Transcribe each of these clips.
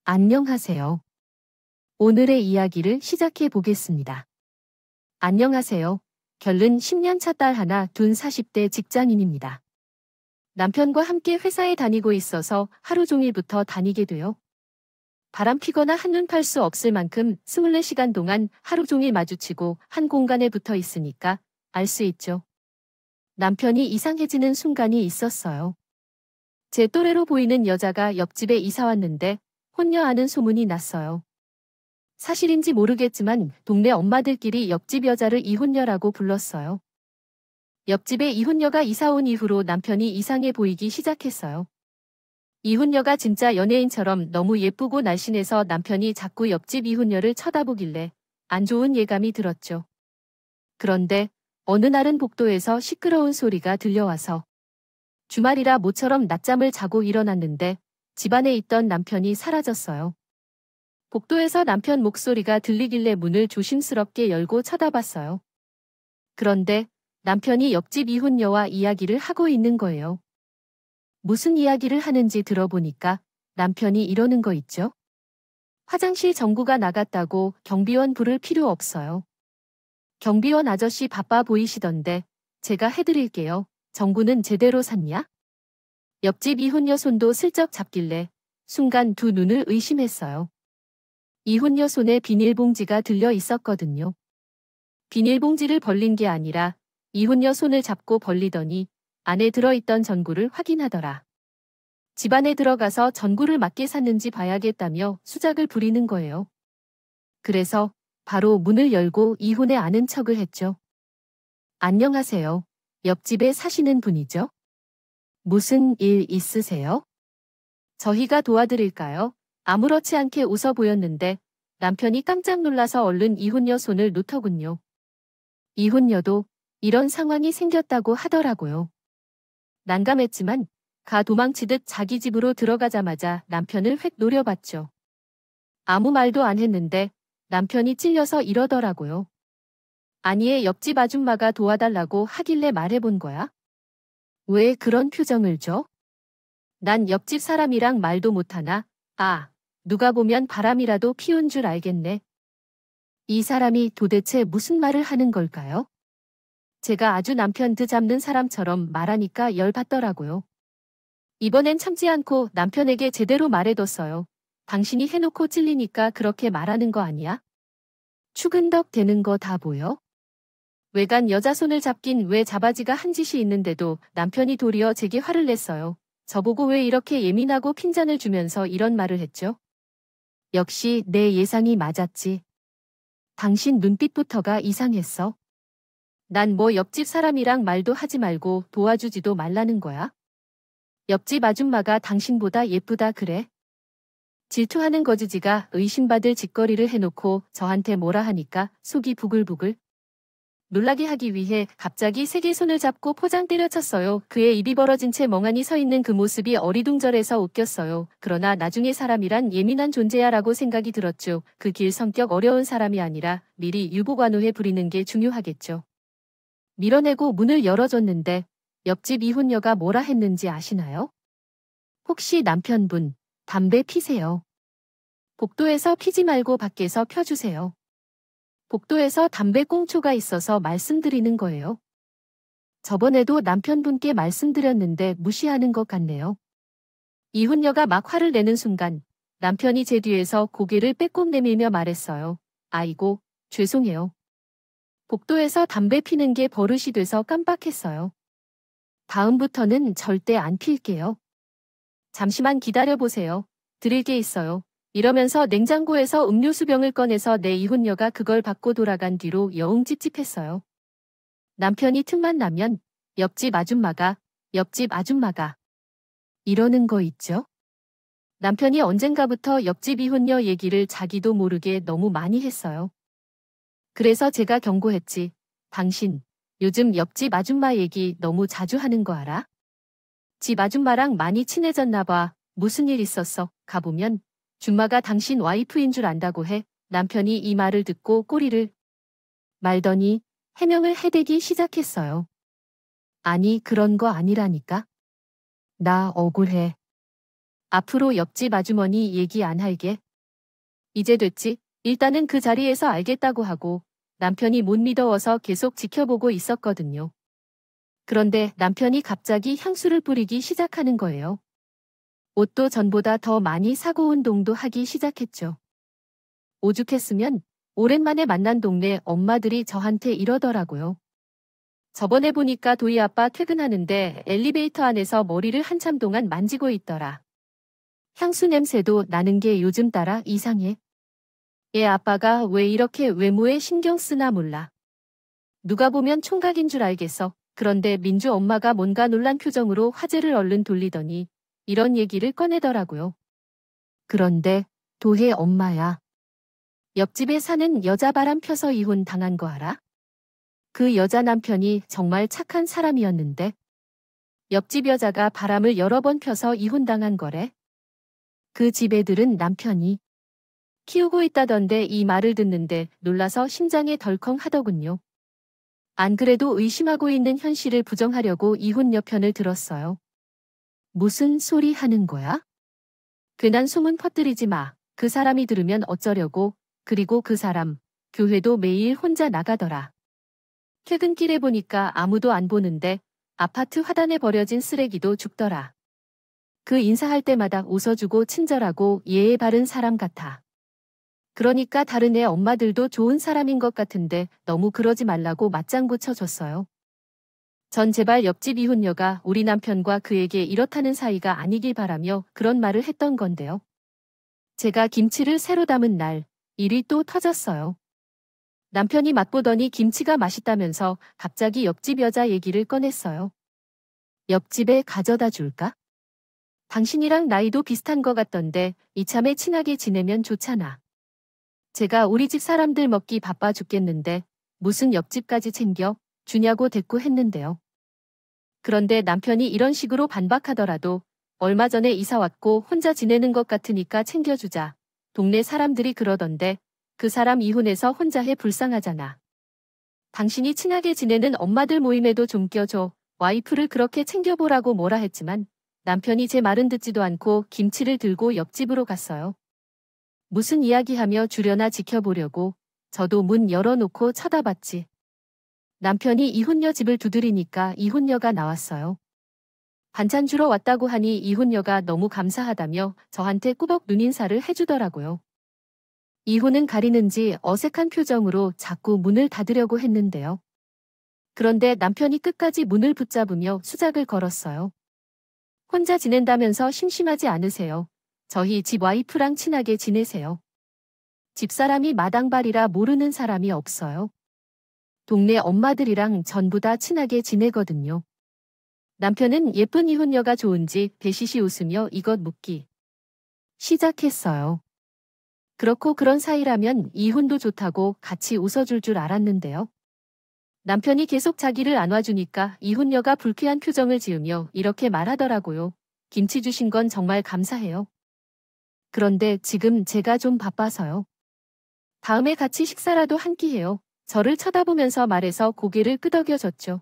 안녕하세요. 오늘의 이야기를 시작해 보겠습니다. 안녕하세요. 결혼 10년 차 딸 하나 둔 40대 직장인입니다. 남편과 함께 회사에 다니고 있어서 하루 종일부터 다니게 돼요. 바람 피거나 한눈 팔 수 없을 만큼 24시간 동안 하루 종일 마주치고 한 공간에 붙어 있으니까 알 수 있죠. 남편이 이상해지는 순간이 있었어요. 제 또래로 보이는 여자가 옆집에 이사 왔는데 혼녀하는 소문이 났어요. 사실인지 모르겠지만 동네 엄마들끼리 옆집 여자를 이혼녀라고 불렀어요. 옆집에 이혼녀가 이사 온 이후로 남편이 이상해 보이기 시작했어요. 이혼녀가 진짜 연예인처럼 너무 예쁘고 날씬해서 남편이 자꾸 옆집 이혼녀를 쳐다보길래 안 좋은 예감이 들었죠. 그런데 어느 날은 복도에서 시끄러운 소리가 들려와서 주말이라 모처럼 낮잠을 자고 일어났는데 집안에 있던 남편이 사라졌어요. 복도에서 남편 목소리가 들리길래 문을 조심스럽게 열고 쳐다봤어요. 그런데 남편이 옆집 이혼녀와 이야기를 하고 있는 거예요. 무슨 이야기를 하는지 들어보니까 남편이 이러는 거 있죠? 화장실 전구가 나갔다고 경비원 부를 필요 없어요. 경비원 아저씨 바빠 보이시던데 제가 해드릴게요. 전구는 제대로 샀냐? 옆집 이혼녀 손도 슬쩍 잡길래 순간 두 눈을 의심했어요. 이혼녀 손에 비닐봉지가 들려 있었거든요. 비닐봉지를 벌린 게 아니라 이혼녀 손을 잡고 벌리더니 안에 들어있던 전구를 확인하더라. 집 안에 들어가서 전구를 맞게 샀는지 봐야겠다며 수작을 부리는 거예요. 그래서 바로 문을 열고 이혼에 아는 척을 했죠. 안녕하세요. 옆집에 사시는 분이죠? 무슨 일 있으세요? 저희가 도와드릴까요? 아무렇지 않게 웃어 보였는데 남편이 깜짝 놀라서 얼른 이혼녀 손을 놓더군요. 이혼녀도 이런 상황이 생겼다고 하더라고요. 난감했지만 가 도망치듯 자기 집으로 들어가자마자 남편을 획 노려봤죠. 아무 말도 안 했는데 남편이 찔려서 이러더라고요. 아니에 옆집 아줌마가 도와달라고 하길래 말해본 거야? 왜 그런 표정을 줘? 난 옆집 사람이랑 말도 못하나? 아, 누가 보면 바람이라도 피운 줄 알겠네. 이 사람이 도대체 무슨 말을 하는 걸까요? 제가 아주 남편 드잡는 사람처럼 말하니까 열받더라고요. 이번엔 참지 않고 남편에게 제대로 말해뒀어요. 당신이 해놓고 찔리니까 그렇게 말하는 거 아니야? 추근덕 되는 거 다 보여? 외간 여자 손을 잡긴 왜 잡아지가 한 짓이 있는데도 남편이 도리어 제게 화를 냈어요. 저보고 왜 이렇게 예민하고 핀잔을 주면서 이런 말을 했죠? 역시 내 예상이 맞았지. 당신 눈빛부터가 이상했어. 난 뭐 옆집 사람이랑 말도 하지 말고 도와주지도 말라는 거야? 옆집 아줌마가 당신보다 예쁘다 그래? 질투하는 거지지가 의심받을 짓거리를 해놓고 저한테 뭐라 하니까 속이 부글부글. 놀라게 하기 위해 갑자기 세게 손을 잡고 포장 때려쳤어요. 그의 입이 벌어진 채 멍하니 서 있는 그 모습이 어리둥절해서 웃겼어요. 그러나 나중에 사람이란 예민한 존재야 라고 생각이 들었죠. 그 길 성격 어려운 사람이 아니라 미리 유보관우해 부리는 게 중요하겠죠. 밀어내고 문을 열어줬는데 옆집 이혼녀가 뭐라 했는지 아시나요? 혹시 남편분 담배 피세요? 복도에서 피지 말고 밖에서 펴주세요. 복도에서 담배 꽁초가 있어서 말씀드리는 거예요. 저번에도 남편분께 말씀드렸는데 무시하는 것 같네요. 이혼녀가 막 화를 내는 순간 남편이 제 뒤에서 고개를 빼꼼 내밀며 말했어요. 아이고, 죄송해요. 복도에서 담배 피는 게 버릇이 돼서 깜빡했어요. 다음부터는 절대 안 필게요. 잠시만 기다려보세요. 드릴 게 있어요. 이러면서 냉장고에서 음료수병을 꺼내서 내 이혼녀가 그걸 받고 돌아간 뒤로 영 찝찝했어요. 남편이 틈만 나면 옆집 아줌마가 이러는 거 있죠? 남편이 언젠가부터 옆집 이혼녀 얘기를 자기도 모르게 너무 많이 했어요. 그래서 제가 경고했지. 당신 요즘 옆집 아줌마 얘기 너무 자주 하는 거 알아? 집 아줌마랑 많이 친해졌나 봐. 무슨 일 있었어? 가보면 줌마가 당신 와이프인 줄 안다고 해. 남편이 이 말을 듣고 꼬리를 말더니 해명을 해대기 시작했어요. 아니 그런 거 아니라니까. 나 억울해. 앞으로 옆집 아주머니 얘기 안 할게. 이제 됐지? 일단은 그 자리에서 알겠다고 하고 남편이 못 믿어워서 계속 지켜보고 있었거든요. 그런데 남편이 갑자기 향수를 뿌리기 시작하는 거예요. 옷도 전보다 더 많이 사고 운동도 하기 시작했죠. 오죽했으면 오랜만에 만난 동네 엄마들이 저한테 이러더라고요. 저번에 보니까 도희 아빠 퇴근하는데 엘리베이터 안에서 머리를 한참 동안 만지고 있더라. 향수 냄새도 나는 게 요즘 따라 이상해. 얘 아빠가 왜 이렇게 외모에 신경 쓰나 몰라. 누가 보면 총각인 줄 알겠어. 그런데 민주 엄마가 뭔가 놀란 표정으로 화제를 얼른 돌리더니 이런 얘기를 꺼내더라고요. 그런데 도혜 엄마야. 옆집에 사는 여자 바람 펴서 이혼 당한 거 알아? 그 여자 남편이 정말 착한 사람이었는데 옆집 여자가 바람을 여러 번 펴서 이혼당한 거래. 그 집 애들은 남편이 키우고 있다던데 이 말을 듣는데 놀라서 심장에 덜컹 하더군요. 안 그래도 의심하고 있는 현실을 부정하려고 이혼 여편을 들었어요. 무슨 소리 하는 거야? 괜한 소문 퍼뜨리지 마. 그 사람이 들으면 어쩌려고. 그리고 그 사람, 교회도 매일 혼자 나가더라. 퇴근길에 보니까 아무도 안 보는데 아파트 화단에 버려진 쓰레기도 줍더라. 그 인사할 때마다 웃어주고 친절하고 예의 바른 사람 같아. 그러니까 다른 애 엄마들도 좋은 사람인 것 같은데 너무 그러지 말라고 맞장구 쳐줬어요. 전 제발 옆집 이혼녀가 우리 남편과 그에게 이렇다는 사이가 아니길 바라며 그런 말을 했던 건데요. 제가 김치를 새로 담은 날, 일이 또 터졌어요. 남편이 맛보더니 김치가 맛있다면서 갑자기 옆집 여자 얘기를 꺼냈어요. 옆집에 가져다 줄까? 당신이랑 나이도 비슷한 것 같던데 이참에 친하게 지내면 좋잖아. 제가 우리 집 사람들 먹기 바빠 죽겠는데 무슨 옆집까지 챙겨 주냐고 대꾸했는데요. 그런데 남편이 이런 식으로 반박하더라도 얼마 전에 이사 왔고 혼자 지내는 것 같으니까 챙겨주자. 동네 사람들이 그러던데 그 사람 이혼해서 혼자 해 불쌍하잖아. 당신이 친하게 지내는 엄마들 모임에도 좀 껴줘. 와이프를 그렇게 챙겨보라고 뭐라 했지만 남편이 제 말은 듣지도 않고 김치를 들고 옆집으로 갔어요. 무슨 이야기하며 주려나 지켜보려고 저도 문 열어놓고 쳐다봤지. 남편이 이혼녀 집을 두드리니까 이혼녀가 나왔어요. 반찬 주러 왔다고 하니 이혼녀가 너무 감사하다며 저한테 꾸벅 눈인사를 해주더라고요. 이혼은 가리는지 어색한 표정으로 자꾸 문을 닫으려고 했는데요. 그런데 남편이 끝까지 문을 붙잡으며 수작을 걸었어요. 혼자 지낸다면서 심심하지 않으세요? 저희 집 와이프랑 친하게 지내세요. 집사람이 마당발이라 모르는 사람이 없어요. 동네 엄마들이랑 전부 다 친하게 지내거든요. 남편은 예쁜 이혼녀가 좋은지 배시시 웃으며 이것 묻기 시작했어요. 그렇고 그런 사이라면 이혼도 좋다고 같이 웃어줄 줄 알았는데요. 남편이 계속 자기를 안아주니까 이혼녀가 불쾌한 표정을 지으며 이렇게 말하더라고요. 김치 주신 건 정말 감사해요. 그런데 지금 제가 좀 바빠서요. 다음에 같이 식사라도 한 끼 해요. 저를 쳐다보면서 말해서 고개를 끄덕여줬죠.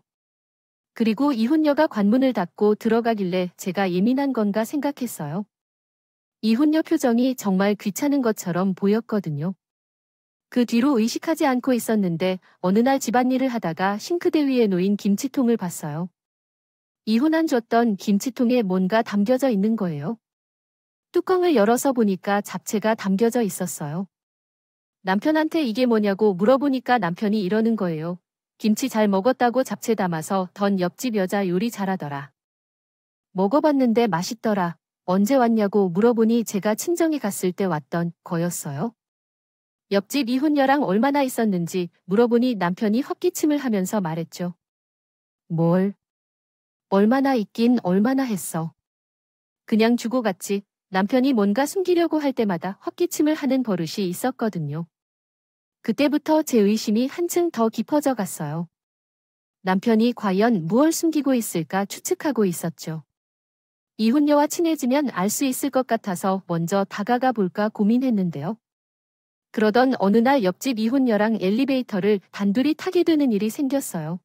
그리고 이혼녀가 관문을 닫고 들어가길래 제가 예민한 건가 생각했어요. 이혼녀 표정이 정말 귀찮은 것처럼 보였거든요. 그 뒤로 의식하지 않고 있었는데 어느 날 집안일을 하다가 싱크대 위에 놓인 김치통을 봤어요. 이혼 안 줬던 김치통에 뭔가 담겨져 있는 거예요. 뚜껑을 열어서 보니까 잡채가 담겨져 있었어요. 남편한테 이게 뭐냐고 물어보니까 남편이 이러는 거예요. 김치 잘 먹었다고 잡채 담아서 던 옆집 여자 요리 잘하더라. 먹어봤는데 맛있더라. 언제 왔냐고 물어보니 제가 친정에 갔을 때 왔던 거였어요. 옆집 이혼녀랑 얼마나 있었는지 물어보니 남편이 헛기침을 하면서 말했죠. 뭘? 얼마나 있긴 얼마나 했어. 그냥 주고 갔지. 남편이 뭔가 숨기려고 할 때마다 헛기침을 하는 버릇이 있었거든요. 그때부터 제 의심이 한층 더 깊어져 갔어요. 남편이 과연 무얼 숨기고 있을까 추측하고 있었죠. 이혼녀와 친해지면 알 수 있을 것 같아서 먼저 다가가 볼까 고민했는데요. 그러던 어느 날 옆집 이혼녀랑 엘리베이터를 단둘이 타게 되는 일이 생겼어요.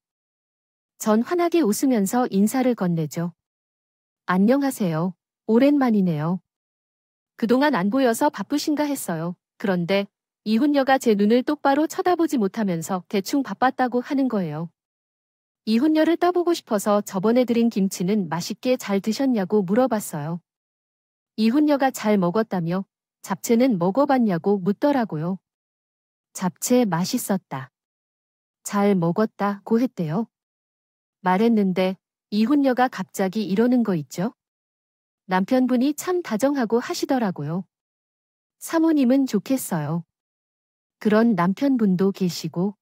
전 환하게 웃으면서 인사를 건네죠. 안녕하세요. 오랜만이네요. 그동안 안 보여서 바쁘신가 했어요. 그런데 이훈녀가 제 눈을 똑바로 쳐다보지 못하면서 대충 바빴다고 하는 거예요. 이훈녀를 떠보고 싶어서 저번에 드린 김치는 맛있게 잘 드셨냐고 물어봤어요. 이훈녀가 잘 먹었다며 잡채는 먹어봤냐고 묻더라고요. 잡채 맛있었다. 잘 먹었다고 했대요. 말했는데 이훈녀가 갑자기 이러는 거 있죠? 남편분이 참 다정하고 하시더라고요. 사모님은 좋겠어요. 그런 남편분도 계시고.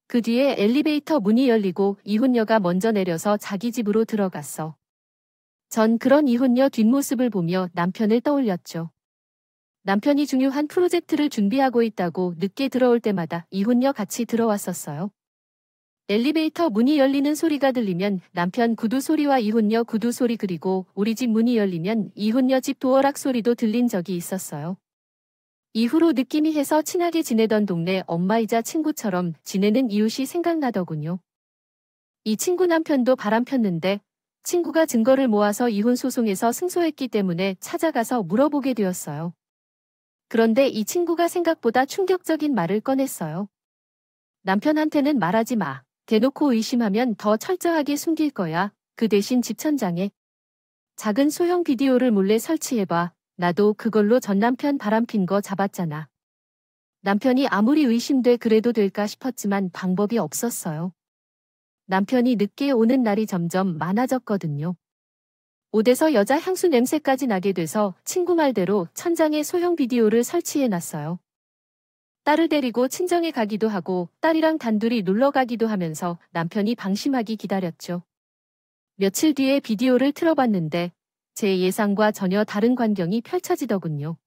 그 뒤에 엘리베이터 문이 열리고 이훈녀가 먼저 내려서 자기 집으로 들어갔어. 전 그런 이훈녀 뒷모습을 보며 남편을 떠올렸죠. 남편이 중요한 프로젝트를 준비하고 있다고 늦게 들어올 때마다 이훈녀 같이 들어왔었어요. 엘리베이터 문이 열리는 소리가 들리면 남편 구두 소리와 이훈녀 구두 소리 그리고 우리 집 문이 열리면 이훈녀 집 도어락 소리도 들린 적이 있었어요. 이후로 느낌이 해서 친하게 지내던 동네 엄마이자 친구처럼 지내는 이웃이 생각나더군요. 이 친구 남편도 바람 폈는데 친구가 증거를 모아서 이혼 소송에서 승소했기 때문에 찾아가서 물어보게 되었어요. 그런데 이 친구가 생각보다 충격적인 말을 꺼냈어요. 남편한테는 말하지 마. 대놓고 의심하면 더 철저하게 숨길 거야. 그 대신 집 천장에 작은 소형 비디오를 몰래 설치해봐. 나도 그걸로 전 남편 바람핀 거 잡았잖아. 남편이 아무리 의심돼 그래도 될까 싶었지만 방법이 없었어요. 남편이 늦게 오는 날이 점점 많아졌거든요. 옷에서 여자 향수 냄새까지 나게 돼서 친구 말대로 천장에 소형 비디오를 설치해놨어요. 딸을 데리고 친정에 가기도 하고 딸이랑 단둘이 놀러 가기도 하면서 남편이 방심하기 기다렸죠. 며칠 뒤에 비디오를 틀어봤는데 제 예상과 전혀 다른 광경이 펼쳐지더군요.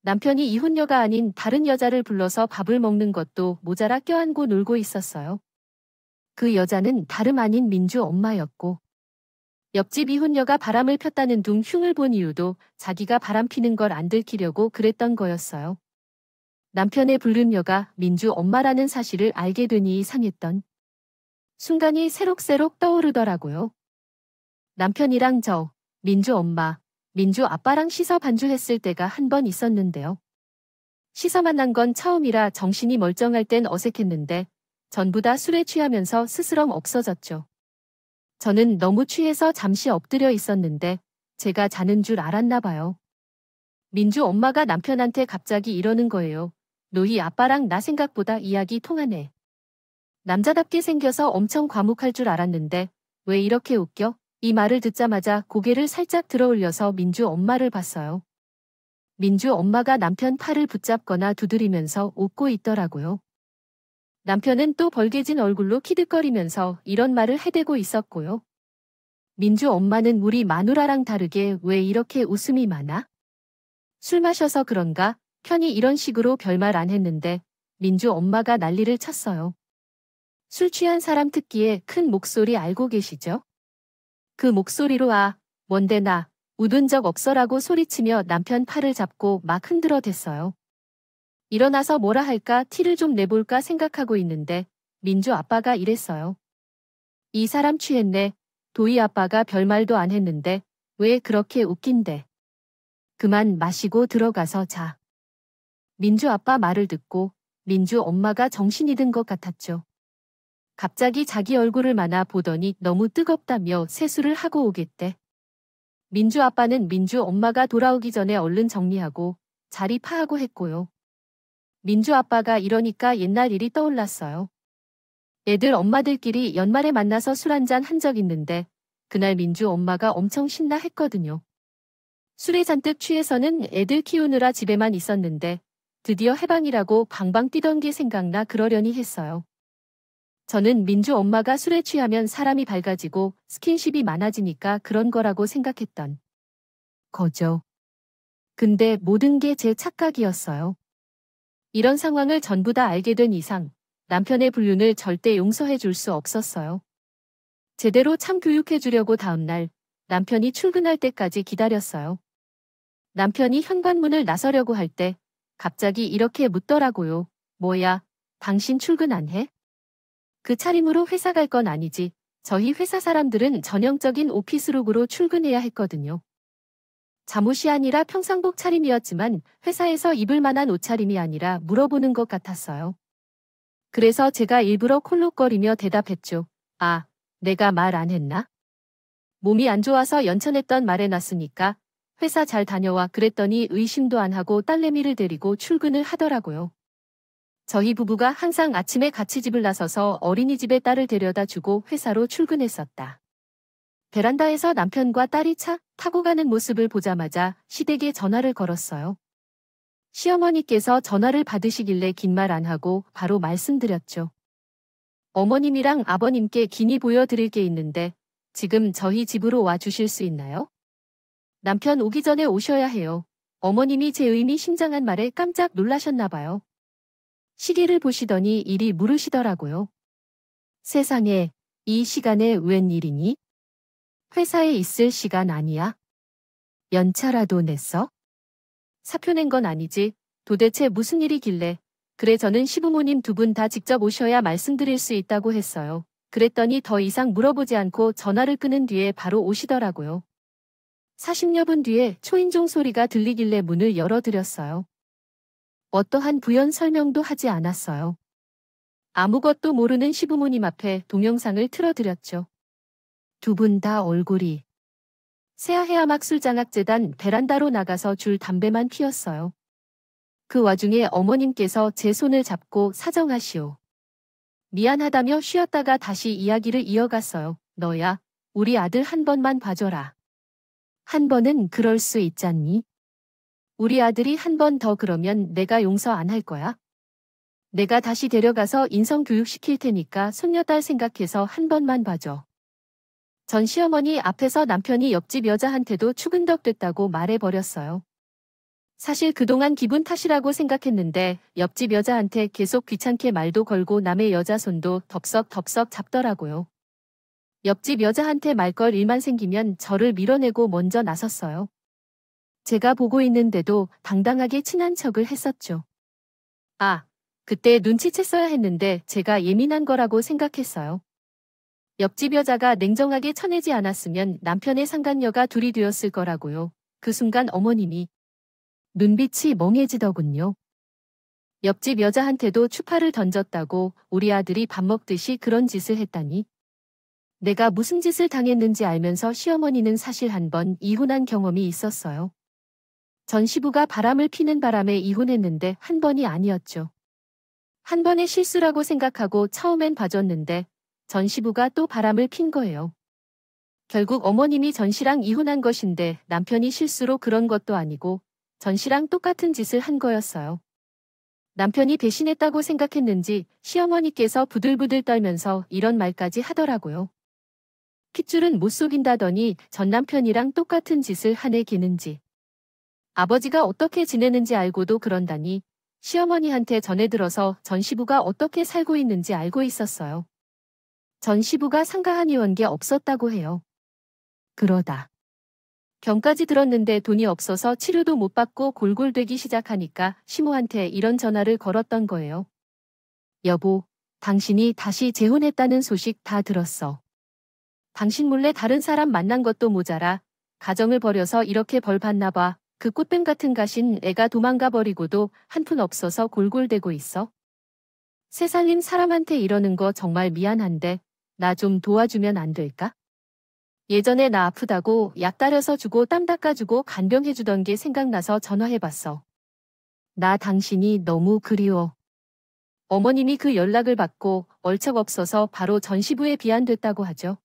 남편이 이혼녀가 아닌 다른 여자를 불러서 밥을 먹는 것도 모자라 껴안고 놀고 있었어요. 그 여자는 다름 아닌 민주 엄마였고 옆집 이혼녀가 바람을 폈다는 둥 흉을 본 이유도 자기가 바람 피는 걸 안 들키려고 그랬던 거였어요. 남편의 불륜녀가 민주 엄마라는 사실을 알게 되니 이상했던 순간이 새록새록 떠오르더라고요. 남편이랑 저, 민주 엄마, 민주 아빠랑 시서 반주했을 때가 한 번 있었는데요. 시서 만난 건 처음이라 정신이 멀쩡할 땐 어색했는데 전부 다 술에 취하면서 스스럼 없어졌죠. 저는 너무 취해서 잠시 엎드려 있었는데 제가 자는 줄 알았나 봐요. 민주 엄마가 남편한테 갑자기 이러는 거예요. 너희 아빠랑 나 생각보다 이야기 통하네. 남자답게 생겨서 엄청 과묵할 줄 알았는데 왜 이렇게 웃겨? 이 말을 듣자마자 고개를 살짝 들어 올려서 민주 엄마를 봤어요. 민주 엄마가 남편 팔을 붙잡거나 두드리면서 웃고 있더라고요. 남편은 또 벌개진 얼굴로 키득거리면서 이런 말을 해대고 있었고요. 민주 엄마는 우리 마누라랑 다르게 왜 이렇게 웃음이 많아? 술 마셔서 그런가? 편히 이런 식으로 별말 안 했는데 민주 엄마가 난리를 쳤어요. 술 취한 사람 특기의 큰 목소리 알고 계시죠? 그 목소리로 뭔데 나, 웃은 적 없어라고 소리치며 남편 팔을 잡고 막 흔들어 댔어요. 일어나서 뭐라 할까 티를 좀 내볼까 생각하고 있는데 민주 아빠가 이랬어요. 이 사람 취했네. 도희 아빠가 별말도 안 했는데 왜 그렇게 웃긴데. 그만 마시고 들어가서 자. 민주 아빠 말을 듣고 민주 엄마가 정신이 든 것 같았죠. 갑자기 자기 얼굴을 마나 보더니 너무 뜨겁다며 세수를 하고 오겠대. 민주 아빠는 민주 엄마가 돌아오기 전에 얼른 정리하고 자리 파하고 했고요. 민주 아빠가 이러니까 옛날 일이 떠올랐어요. 애들 엄마들끼리 연말에 만나서 술 한잔 한 적 있는데 그날 민주 엄마가 엄청 신나 했거든요. 술에 잔뜩 취해서는 애들 키우느라 집에만 있었는데 드디어 해방이라고 방방 뛰던 게 생각나 그러려니 했어요. 저는 민주 엄마가 술에 취하면 사람이 밝아지고 스킨십이 많아지니까 그런 거라고 생각했던 거죠. 근데 모든 게 제 착각이었어요. 이런 상황을 전부 다 알게 된 이상 남편의 불륜을 절대 용서해 줄 수 없었어요. 제대로 참교육해 주려고 다음날 남편이 출근할 때까지 기다렸어요. 남편이 현관문을 나서려고 할 때 갑자기 이렇게 묻더라고요. 뭐야, 당신 출근 안 해? 그 차림으로 회사 갈 건 아니지. 저희 회사 사람들은 전형적인 오피스룩으로 출근해야 했거든요. 잠옷이 아니라 평상복 차림이었지만 회사에서 입을 만한 옷차림이 아니라 물어보는 것 같았어요. 그래서 제가 일부러 콜록거리며 대답했죠. 아, 내가 말 안 했나? 몸이 안 좋아서 연천했던 말해놨으니까 회사 잘 다녀와 그랬더니 의심도 안 하고 딸내미를 데리고 출근을 하더라고요. 저희 부부가 항상 아침에 같이 집을 나서서 어린이집에 딸을 데려다 주고 회사로 출근했었다. 베란다에서 남편과 딸이 차 타고 가는 모습을 보자마자 시댁에 전화를 걸었어요. 시어머니께서 전화를 받으시길래 긴 말 안 하고 바로 말씀드렸죠. 어머님이랑 아버님께 기니 보여드릴 게 있는데 지금 저희 집으로 와 주실 수 있나요? 남편 오기 전에 오셔야 해요. 어머님이 제 의미심장한 말에 깜짝 놀라셨나 봐요. 시계를 보시더니 이리 물으시더라고요. 세상에, 이 시간에 웬일이니? 회사에 있을 시간 아니야? 연차라도 냈어? 사표 낸 건 아니지. 도대체 무슨 일이길래. 그래 저는 시부모님 두 분 다 직접 오셔야 말씀드릴 수 있다고 했어요. 그랬더니 더 이상 물어보지 않고 전화를 끊은 뒤에 바로 오시더라고요. 40여 분 뒤에 초인종 소리가 들리길래 문을 열어드렸어요. 어떠한 부연 설명도 하지 않았어요. 아무것도 모르는 시부모님 앞에 동영상을 틀어드렸죠. 두 분 다 얼굴이 새하얀 막술장학재단 베란다로 나가서 줄 담배만 피웠어요. 그 와중에 어머님께서 제 손을 잡고 사정하시오. 미안하다며 쉬었다가 다시 이야기를 이어갔어요. 너야, 우리 아들 한 번만 봐줘라. 한 번은 그럴 수 있잖니? 우리 아들이 한 번 더 그러면 내가 용서 안 할 거야. 내가 다시 데려가서 인성교육시킬 테니까 손녀딸 생각해서 한 번만 봐줘. 전 시어머니 앞에서 남편이 옆집 여자한테도 추근덕됐다고 말해버렸어요. 사실 그동안 기분 탓이라고 생각했는데 옆집 여자한테 계속 귀찮게 말도 걸고 남의 여자 손도 덥석덥석 잡더라고요. 옆집 여자한테 말걸 일만 생기면 저를 밀어내고 먼저 나섰어요. 제가 보고 있는데도 당당하게 친한 척을 했었죠. 아, 그때 눈치챘어야 했는데 제가 예민한 거라고 생각했어요. 옆집 여자가 냉정하게 쳐내지 않았으면 남편의 상간녀가 둘이 되었을 거라고요. 그 순간 어머님이 눈빛이 멍해지더군요. 옆집 여자한테도 추파를 던졌다고 우리 아들이 밥 먹듯이 그런 짓을 했다니. 내가 무슨 짓을 당했는지 알면서 시어머니는 사실 한 번 이혼한 경험이 있었어요. 전 시부가 바람을 피는 바람에 이혼했는데 한 번이 아니었죠. 한 번의 실수라고 생각하고 처음엔 봐줬는데 전 시부가 또 바람을 핀 거예요. 결국 어머님이 전 씨랑 이혼한 것인데 남편이 실수로 그런 것도 아니고 전 씨랑 똑같은 짓을 한 거였어요. 남편이 배신했다고 생각했는지 시어머니께서 부들부들 떨면서 이런 말까지 하더라고요. 핏줄은 못 속인다더니 전 남편이랑 똑같은 짓을 하네 걔는지. 아버지가 어떻게 지내는지 알고도 그런다니 시어머니한테 전해들어서 전 시부가 어떻게 살고 있는지 알고 있었어요. 전 시부가 상가한 이원계 없었다고 해요. 그러다 병까지 들었는데 돈이 없어서 치료도 못 받고 골골되기 시작하니까 시모한테 이런 전화를 걸었던 거예요. 여보, 당신이 다시 재혼했다는 소식 다 들었어. 당신 몰래 다른 사람 만난 것도 모자라 가정을 버려서 이렇게 벌 받나 봐. 그 꽃뱀 같은 가신 애가 도망가 버리고도 한 푼 없어서 골골대고 있어. 세상인 사람한테 이러는 거 정말 미안한데 나 좀 도와주면 안 될까? 예전에 나 아프다고 약 따려서 주고 땀 닦아주고 간병해주던 게 생각나서 전화해봤어. 나 당신이 너무 그리워. 어머님이 그 연락을 받고 얼척없어서 바로 전시부에 비안됐다고 하죠.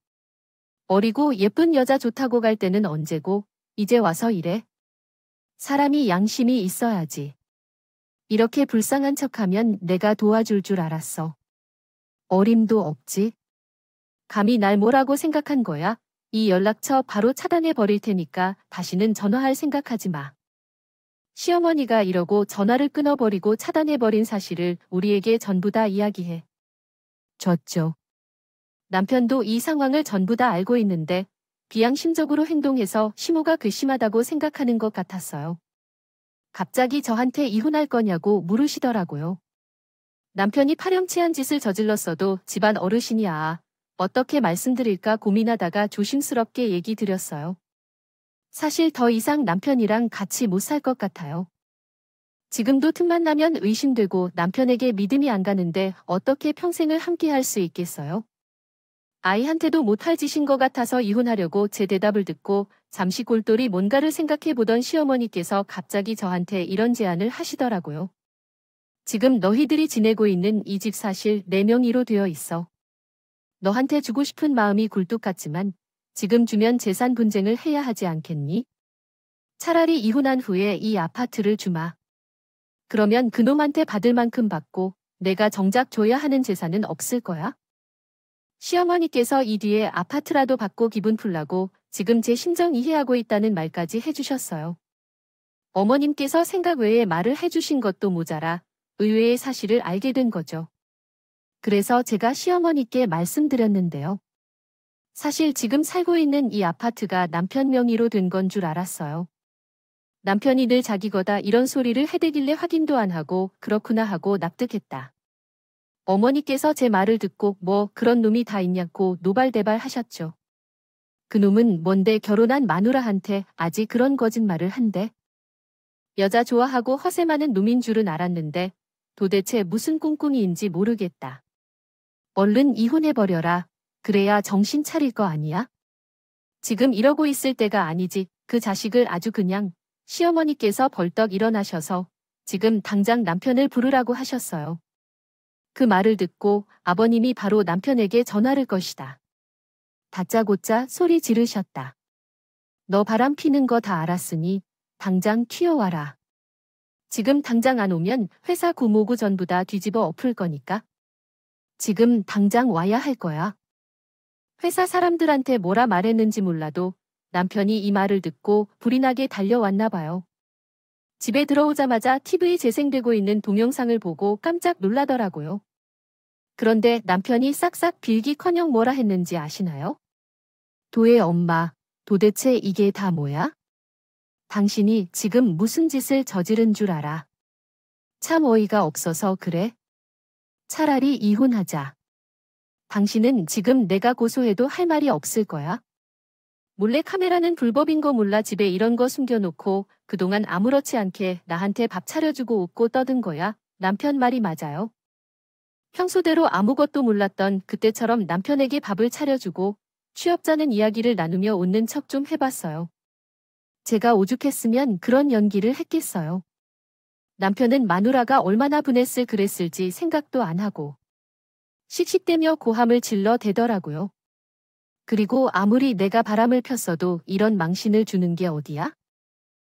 어리고 예쁜 여자 좋다고 갈 때는 언제고 이제 와서 이래. 사람이 양심이 있어야지. 이렇게 불쌍한 척하면 내가 도와줄 줄 알았어. 어림도 없지. 감히 날 뭐라고 생각한 거야? 이 연락처 바로 차단해 버릴 테니까 다시는 전화할 생각하지 마. 시어머니가 이러고 전화를 끊어버리고 차단해버린 사실을 우리에게 전부 다 이야기해 줬죠. 남편도 이 상황을 전부 다 알고 있는데 비양심적으로 행동해서 시모가 괘씸하다고 생각하는 것 같았어요. 갑자기 저한테 이혼할 거냐고 물으시더라고요. 남편이 파렴치한 짓을 저질렀어도 집안 어르신이야. 어떻게 말씀드릴까 고민하다가 조심스럽게 얘기 드렸어요. 사실 더 이상 남편이랑 같이 못 살 것 같아요. 지금도 틈만 나면 의심되고 남편에게 믿음이 안 가는데 어떻게 평생을 함께 할 수 있겠어요? 아이한테도 못할 짓인 것 같아서 이혼하려고 제 대답을 듣고 잠시 골똘히 뭔가를 생각해 보던 시어머니께서 갑자기 저한테 이런 제안을 하시더라고요. 지금 너희들이 지내고 있는 이 집 사실 내 명의로 되어 있어. 너한테 주고 싶은 마음이 굴뚝 같지만 지금 주면 재산 분쟁을 해야 하지 않겠니? 차라리 이혼한 후에 이 아파트를 주마. 그러면 그놈한테 받을 만큼 받고 내가 정작 줘야 하는 재산은 없을 거야. 시어머니께서 이 뒤에 아파트라도 받고 기분 풀라고 지금 제 심정 이해하고 있다는 말까지 해주셨어요. 어머님께서 생각 외에 말을 해주신 것도 모자라 의외의 사실을 알게 된 거죠. 그래서 제가 시어머니께 말씀드렸는데요. 사실 지금 살고 있는 이 아파트가 남편 명의로 된 건 줄 알았어요. 남편이 늘 자기 거다 이런 소리를 해대길래 확인도 안 하고 그렇구나 하고 납득했다. 어머니께서 제 말을 듣고 뭐 그런 놈이 다 있냐고 노발대발 하셨죠. 그 놈은 뭔데 결혼한 마누라한테 아직 그런 거짓말을 한대. 여자 좋아하고 허세 많은 놈인 줄은 알았는데 도대체 무슨 꿍꿍이인지 모르겠다. 얼른 이혼해버려라. 그래야 정신 차릴 거 아니야? 지금 이러고 있을 때가 아니지. 그 자식을 아주 그냥. 시어머니께서 벌떡 일어나셔서 지금 당장 남편을 부르라고 하셨어요. 그 말을 듣고 아버님이 바로 남편에게 전화를 것이다. 다짜고짜 소리 지르셨다. 너 바람 피는 거 다 알았으니 당장 튀어와라. 지금 당장 안 오면 회사 구모구 전부 다 뒤집어 엎을 거니까. 지금 당장 와야 할 거야. 회사 사람들한테 뭐라 말했는지 몰라도 남편이 이 말을 듣고 불이 나게 달려왔나 봐요. 집에 들어오자마자 TV에 재생되고 있는 동영상을 보고 깜짝 놀라더라고요. 그런데 남편이 싹싹 빌기커녕 뭐라 했는지 아시나요? 도의 엄마, 도대체 이게 다 뭐야? 당신이 지금 무슨 짓을 저지른 줄 알아? 참 어이가 없어서 그래? 차라리 이혼하자. 당신은 지금 내가 고소해도 할 말이 없을 거야. 몰래 카메라는 불법인 거 몰라 집에 이런 거 숨겨놓고 그동안 아무렇지 않게 나한테 밥 차려주고 웃고 떠든 거야. 남편 말이 맞아요. 평소대로 아무것도 몰랐던 그때처럼 남편에게 밥을 차려주고 취업자는 이야기를 나누며 웃는 척 좀 해봤어요. 제가 오죽했으면 그런 연기를 했겠어요. 남편은 마누라가 얼마나 분했을 그랬을지 생각도 안 하고 씩씩대며 고함을 질러 대더라고요. 그리고 아무리 내가 바람을 폈어도 이런 망신을 주는 게 어디야?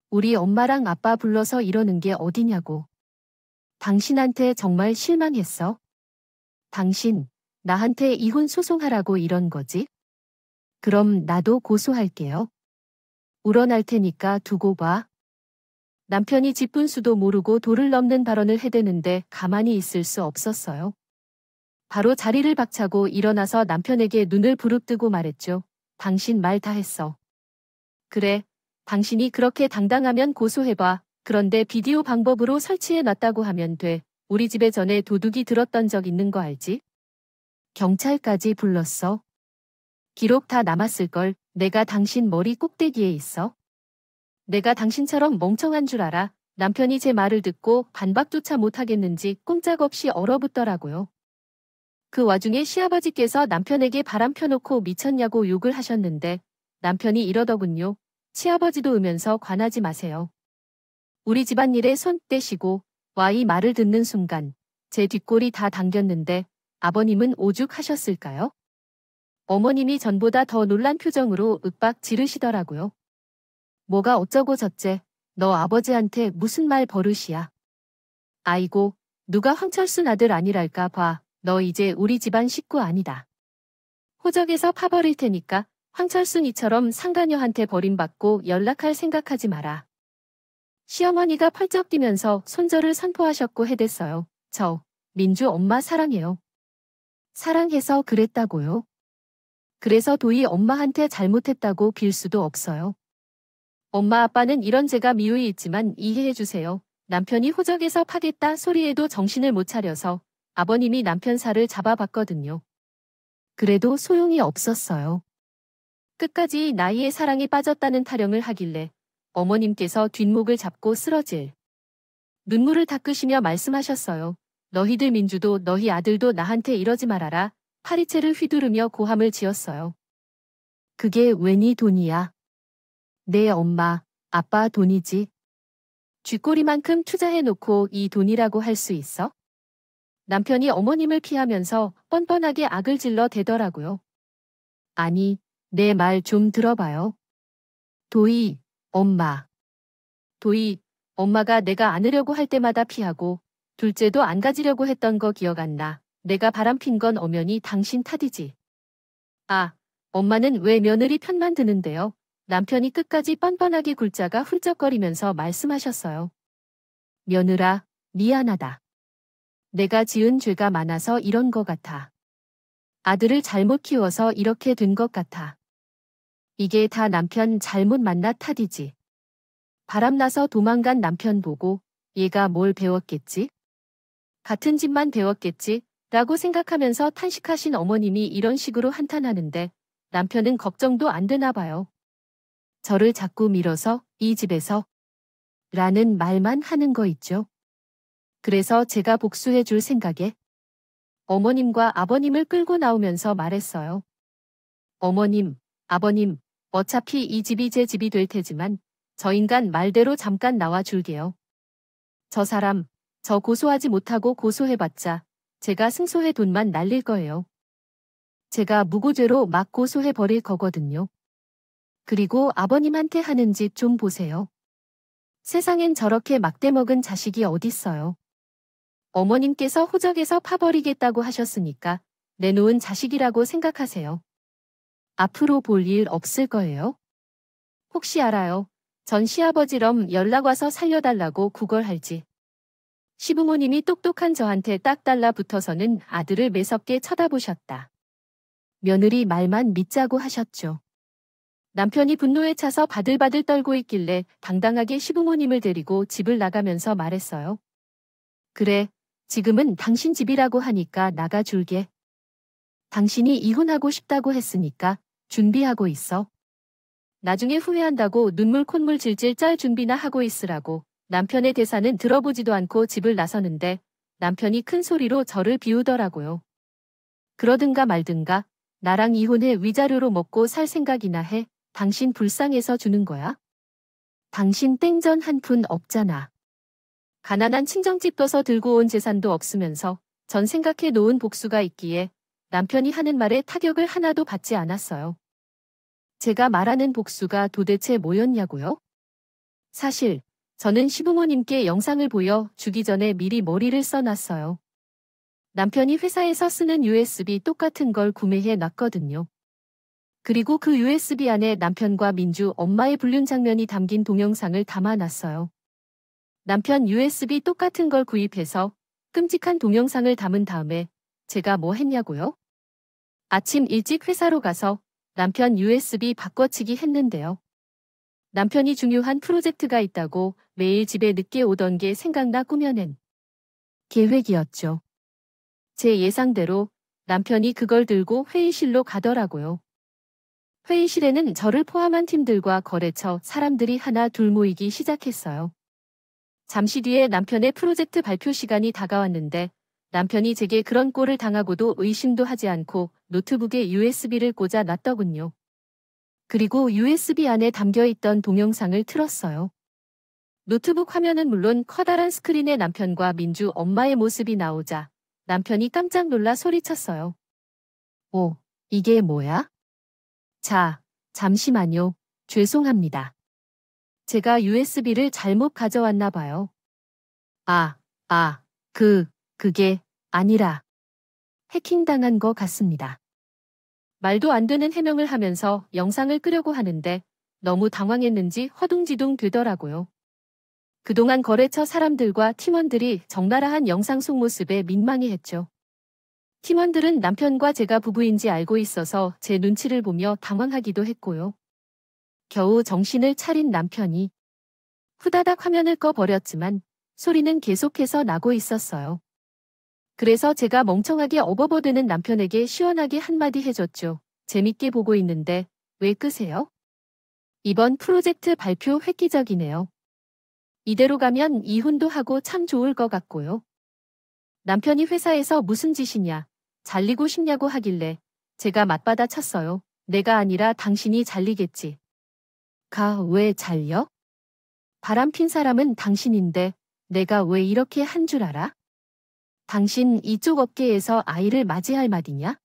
우리 엄마랑 아빠 불러서 이러는 게 어디냐고. 당신한테 정말 실망했어? 당신, 나한테 이혼 소송하라고 이런 거지? 그럼 나도 고소할게요. 우러날 테니까 두고 봐. 남편이 집분수도 모르고 도를 넘는 발언을 해대는데 가만히 있을 수 없었어요. 바로 자리를 박차고 일어나서 남편에게 눈을 부릅뜨고 말했죠. 당신 말 다 했어. 그래, 당신이 그렇게 당당하면 고소해봐. 그런데 비디오 방법으로 설치해놨다고 하면 돼. 우리 집에 전에 도둑이 들었던 적 있는 거 알지? 경찰까지 불렀어. 기록 다 남았을걸. 내가 당신 머리 꼭대기에 있어. 내가 당신처럼 멍청한 줄 알아. 남편이 제 말을 듣고 반박조차 못하겠는지 꼼짝없이 얼어붙더라고요. 그 와중에 시아버지께서 남편에게 바람 펴놓고 미쳤냐고 욕을 하셨는데 남편이 이러더군요. 시아버지도 으면서 관하지 마세요. 우리 집안일에 손 떼시고 와 이 말을 듣는 순간 제 뒷골이 다 당겼는데 아버님은 오죽하셨을까요? 어머님이 전보다 더 놀란 표정으로 윽박 지르시더라고요. 뭐가 어쩌고 저째, 너 아버지한테 무슨 말 버릇이야. 아이고, 누가 황철순 아들 아니랄까 봐. 너 이제 우리 집안 식구 아니다. 호적에서 파버릴 테니까 황철순이처럼 상가녀한테 버림받고 연락할 생각하지 마라. 시어머니가 펄쩍 뛰면서 손절을 선포하셨고 해댔어요. 저, 민주 엄마 사랑해요. 사랑해서 그랬다고요? 그래서 도희 엄마한테 잘못했다고 빌 수도 없어요. 엄마 아빠는 이런 제가 미움이 있지만 이해해주세요. 남편이 호적에서 파겠다 소리에도 정신을 못 차려서 아버님이 남편 살을 잡아봤거든요. 그래도 소용이 없었어요. 끝까지 나이의 사랑에 빠졌다는 타령을 하길래 어머님께서 뒷목을 잡고 쓰러질 눈물을 닦으시며 말씀하셨어요. 너희들 민주도 너희 아들도 나한테 이러지 말아라. 파리채를 휘두르며 고함을 지었어요. 그게 웬이 돈이야? 내 엄마, 아빠 돈이지. 쥐꼬리만큼 투자해놓고 이 돈이라고 할 수 있어? 남편이 어머님을 피하면서 뻔뻔하게 악을 질러 대더라고요. 아니, 내 말 좀 들어봐요. 도희, 엄마. 도희, 엄마가 내가 안으려고 할 때마다 피하고 둘째도 안 가지려고 했던 거 기억 안 나. 내가 바람핀 건 엄연히 당신 탓이지. 아, 엄마는 왜 며느리 편만 드는데요? 남편이 끝까지 뻔뻔하게 굴자가 훌쩍거리면서 말씀하셨어요. 며느라, 미안하다. 내가 지은 죄가 많아서 이런 거 같아. 아들을 잘못 키워서 이렇게 된 것 같아. 이게 다 남편 잘못 만나 탓이지. 바람나서 도망간 남편 보고 얘가 뭘 배웠겠지? 같은 집만 배웠겠지? 라고 생각하면서 탄식하신 어머님이 이런 식으로 한탄하는데 남편은 걱정도 안 되나 봐요. 저를 자꾸 밀어서 이 집에서 라는 말만 하는 거 있죠. 그래서 제가 복수해 줄 생각에 어머님과 아버님을 끌고 나오면서 말했어요. 어머님, 아버님, 어차피 이 집이 제 집이 될 테지만 저 인간 말대로 잠깐 나와 줄게요. 저 사람, 저 고소하지 못하고 고소해봤자 제가 승소해 돈만 날릴 거예요. 제가 무고죄로 막 고소해 버릴 거거든요. 그리고 아버님한테 하는 짓 좀 보세요. 세상엔 저렇게 막대먹은 자식이 어딨어요. 어머님께서 호적에서 파버리겠다고 하셨으니까 내놓은 자식이라고 생각하세요. 앞으로 볼 일 없을 거예요? 혹시 알아요? 전 시아버지럼 연락 와서 살려달라고 구걸할지. 시부모님이 똑똑한 저한테 딱 달라붙어서는 아들을 매섭게 쳐다보셨다. 며느리 말만 믿자고 하셨죠. 남편이 분노에 차서 바들바들 떨고 있길래 당당하게 시부모님을 데리고 집을 나가면서 말했어요. 그래, 지금은 당신 집이라고 하니까 나가줄게. 당신이 이혼하고 싶다고 했으니까 준비하고 있어. 나중에 후회한다고 눈물 콧물 질질 짤 준비나 하고 있으라고. 남편의 대사는 들어보지도 않고 집을 나서는데 남편이 큰 소리로 저를 비우더라고요. 그러든가 말든가 나랑 이혼해 위자료로 먹고 살 생각이나 해. 당신 불쌍해서 주는 거야? 당신 땡전 한 푼 없잖아. 가난한 친정집 둬서 들고 온 재산도 없으면서 전 생각해 놓은 복수가 있기에 남편이 하는 말에 타격을 하나도 받지 않았어요. 제가 말하는 복수가 도대체 뭐였냐고요? 사실 저는 시부모님께 영상을 보여 주기 전에 미리 머리를 써놨어요. 남편이 회사에서 쓰는 USB 똑같은 걸 구매해 놨거든요. 그리고 그 USB 안에 남편과 민주 엄마의 불륜 장면이 담긴 동영상을 담아놨어요. 남편 USB 똑같은 걸 구입해서 끔찍한 동영상을 담은 다음에 제가 뭐 했냐고요? 아침 일찍 회사로 가서 남편 USB 바꿔치기 했는데요. 남편이 중요한 프로젝트가 있다고 매일 집에 늦게 오던 게 생각나 꾸며낸 계획이었죠. 제 예상대로 남편이 그걸 들고 회의실로 가더라고요. 회의실에는 저를 포함한 팀들과 거래처 사람들이 하나 둘 모이기 시작했어요. 잠시 뒤에 남편의 프로젝트 발표 시간이 다가왔는데 남편이 제게 그런 꼴을 당하고도 의심도 하지 않고 노트북에 USB를 꽂아 놨더군요. 그리고 USB 안에 담겨있던 동영상을 틀었어요. 노트북 화면은 물론 커다란 스크린에 남편과 민주 엄마의 모습이 나오자 남편이 깜짝 놀라 소리쳤어요. 오, 이게 뭐야? 자, 잠시만요. 죄송합니다. 제가 USB를 잘못 가져왔나 봐요. 그게 아니라 해킹당한 거 같습니다. 말도 안 되는 해명을 하면서 영상을 끄려고 하는데 너무 당황했는지 허둥지둥 되더라고요. 그동안 거래처 사람들과 팀원들이 적나라한 영상 속 모습에 민망해했죠. 팀원들은 남편과 제가 부부인지 알고 있어서 제 눈치를 보며 당황하기도 했고요. 겨우 정신을 차린 남편이 후다닥 화면을 꺼버렸지만 소리는 계속해서 나고 있었어요. 그래서 제가 멍청하게 어버버대는 남편에게 시원하게 한마디 해줬죠. 재밌게 보고 있는데 왜 끄세요? 이번 프로젝트 발표 획기적이네요. 이대로 가면 이혼도 하고 참 좋을 것 같고요. 남편이 회사에서 무슨 짓이냐, 잘리고 싶냐고 하길래 제가 맞받아 쳤어요. 내가 아니라 당신이 잘리겠지. 왜 잘려? 바람핀 사람은 당신인데 내가 왜 이렇게 한 줄 알아? 당신 이쪽 업계에서 아이를 맞이할 말이냐?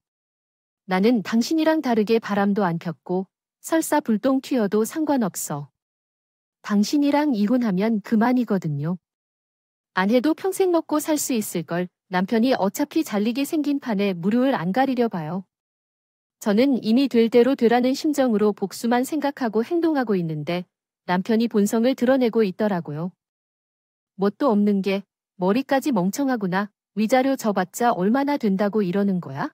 나는 당신이랑 다르게 바람도 안 폈고 설사 불똥 튀어도 상관없어. 당신이랑 이혼하면 그만이거든요. 안 해도 평생 먹고 살 수 있을 걸. 남편이 어차피 잘리게 생긴 판에 무료를 안 가리려 봐요. 저는 이미 될 대로 되라는 심정으로 복수만 생각하고 행동하고 있는데 남편이 본성을 드러내고 있더라고요. 뭣도 없는 게 머리까지 멍청하구나. 위자료 줘봤자 얼마나 된다고 이러는 거야?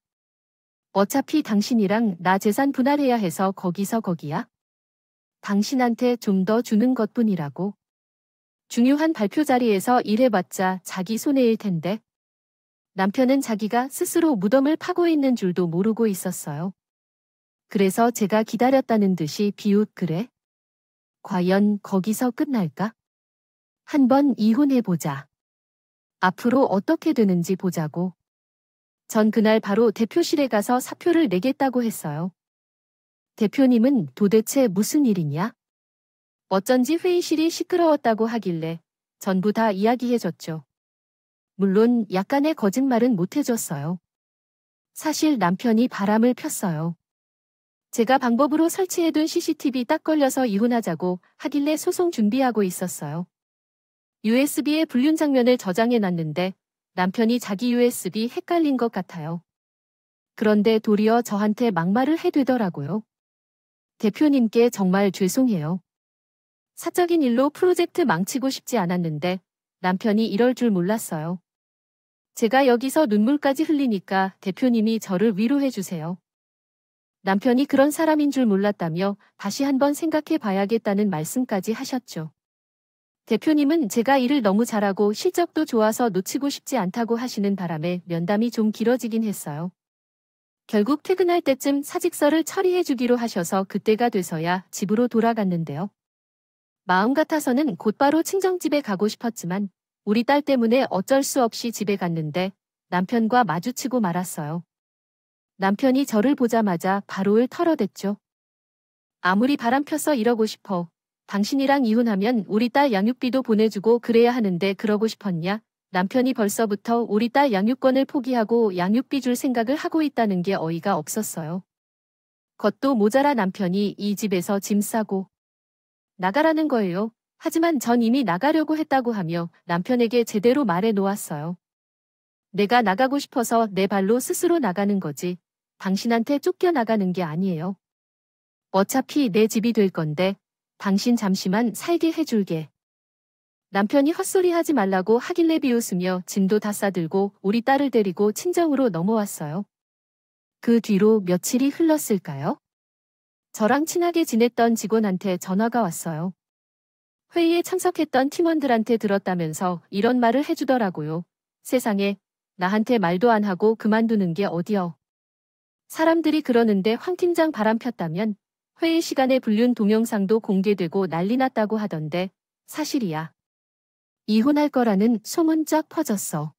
어차피 당신이랑 나 재산 분할해야 해서 거기서 거기야. 당신한테 좀 더 주는 것뿐이라고. 중요한 발표 자리에서 일해봤자 자기 손해일 텐데. 남편은 자기가 스스로 무덤을 파고 있는 줄도 모르고 있었어요. 그래서 제가 기다렸다는 듯이 비웃그래. 과연 거기서 끝날까? 한번 이혼해보자. 앞으로 어떻게 되는지 보자고. 전 그날 바로 대표실에 가서 사표를 내겠다고 했어요. 대표님은 도대체 무슨 일이냐? 어쩐지 회의실이 시끄러웠다고 하길래 전부 다 이야기해줬죠. 물론 약간의 거짓말은 못해줬어요. 사실 남편이 바람을 폈어요. 제가 방법으로 설치해둔 CCTV 딱 걸려서 이혼하자고 하길래 소송 준비하고 있었어요. USB에 불륜 장면을 저장해놨는데 남편이 자기 USB 헷갈린 것 같아요. 그런데 도리어 저한테 막말을 해대더라고요. 대표님께 정말 죄송해요. 사적인 일로 프로젝트 망치고 싶지 않았는데 남편이 이럴 줄 몰랐어요. 제가 여기서 눈물까지 흘리니까 대표님이 저를 위로해 주세요. 남편이 그런 사람인 줄 몰랐다며 다시 한번 생각해 봐야겠다는 말씀까지 하셨죠. 대표님은 제가 일을 너무 잘하고 실적도 좋아서 놓치고 싶지 않다고 하시는 바람에 면담이 좀 길어지긴 했어요. 결국 퇴근할 때쯤 사직서를 처리해 주기로 하셔서 그때가 돼서야 집으로 돌아갔는데요. 마음 같아서는 곧바로 친정집에 가고 싶었지만 우리 딸 때문에 어쩔 수 없이 집에 갔는데 남편과 마주치고 말았어요. 남편이 저를 보자마자 바로를 털어댔죠. 아무리 바람 펴서 이러고 싶어. 당신이랑 이혼하면 우리 딸 양육비도 보내주고 그래야 하는데 그러고 싶었냐? 남편이 벌써부터 우리 딸 양육권을 포기하고 양육비 줄 생각을 하고 있다는 게 어이가 없었어요. 겉도 모자라 남편이 이 집에서 짐 싸고 나가라는 거예요. 하지만 전 이미 나가려고 했다고 하며 남편에게 제대로 말해 놓았어요. 내가 나가고 싶어서 내 발로 스스로 나가는 거지. 당신한테 쫓겨나가는 게 아니에요. 어차피 내 집이 될 건데 당신 잠시만 살게 해줄게. 남편이 헛소리 하지 말라고 하길래 비웃으며 짐도 다 싸들고 우리 딸을 데리고 친정으로 넘어왔어요. 그 뒤로 며칠이 흘렀을까요? 저랑 친하게 지냈던 직원한테 전화가 왔어요. 회의에 참석했던 팀원들한테 들었다면서 이런 말을 해주더라고요. 세상에, 나한테 말도 안 하고 그만두는 게 어디여. 사람들이 그러는데 황 팀장 바람 폈다면 회의 시간에 불륜 동영상도 공개되고 난리 났다고 하던데 사실이야. 이혼할 거라는 소문 쫙 퍼졌어.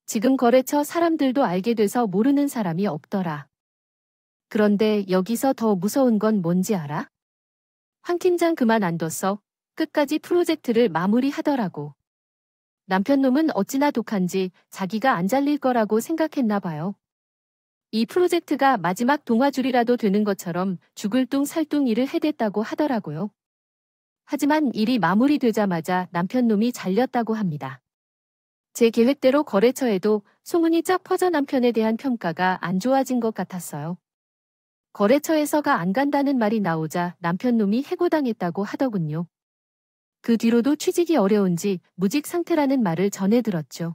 지금 거래처 사람들도 알게 돼서 모르는 사람이 없더라. 그런데 여기서 더 무서운 건 뭔지 알아? 황 팀장 그만 안 뒀어. 끝까지 프로젝트를 마무리하더라고. 남편 놈은 어찌나 독한지 자기가 안 잘릴 거라고 생각했나 봐요. 이 프로젝트가 마지막 동화줄이라도 되는 것처럼 죽을 둥 살 둥 일을 해댔다고 하더라고요. 하지만 일이 마무리되자마자 남편 놈이 잘렸다고 합니다. 제 계획대로 거래처에도 소문이 쫙 퍼져 남편에 대한 평가가 안 좋아진 것 같았어요. 거래처에서가 안 간다는 말이 나오자 남편 놈이 해고당했다고 하더군요. 그 뒤로도 취직이 어려운지 무직 상태라는 말을 전해 들었죠.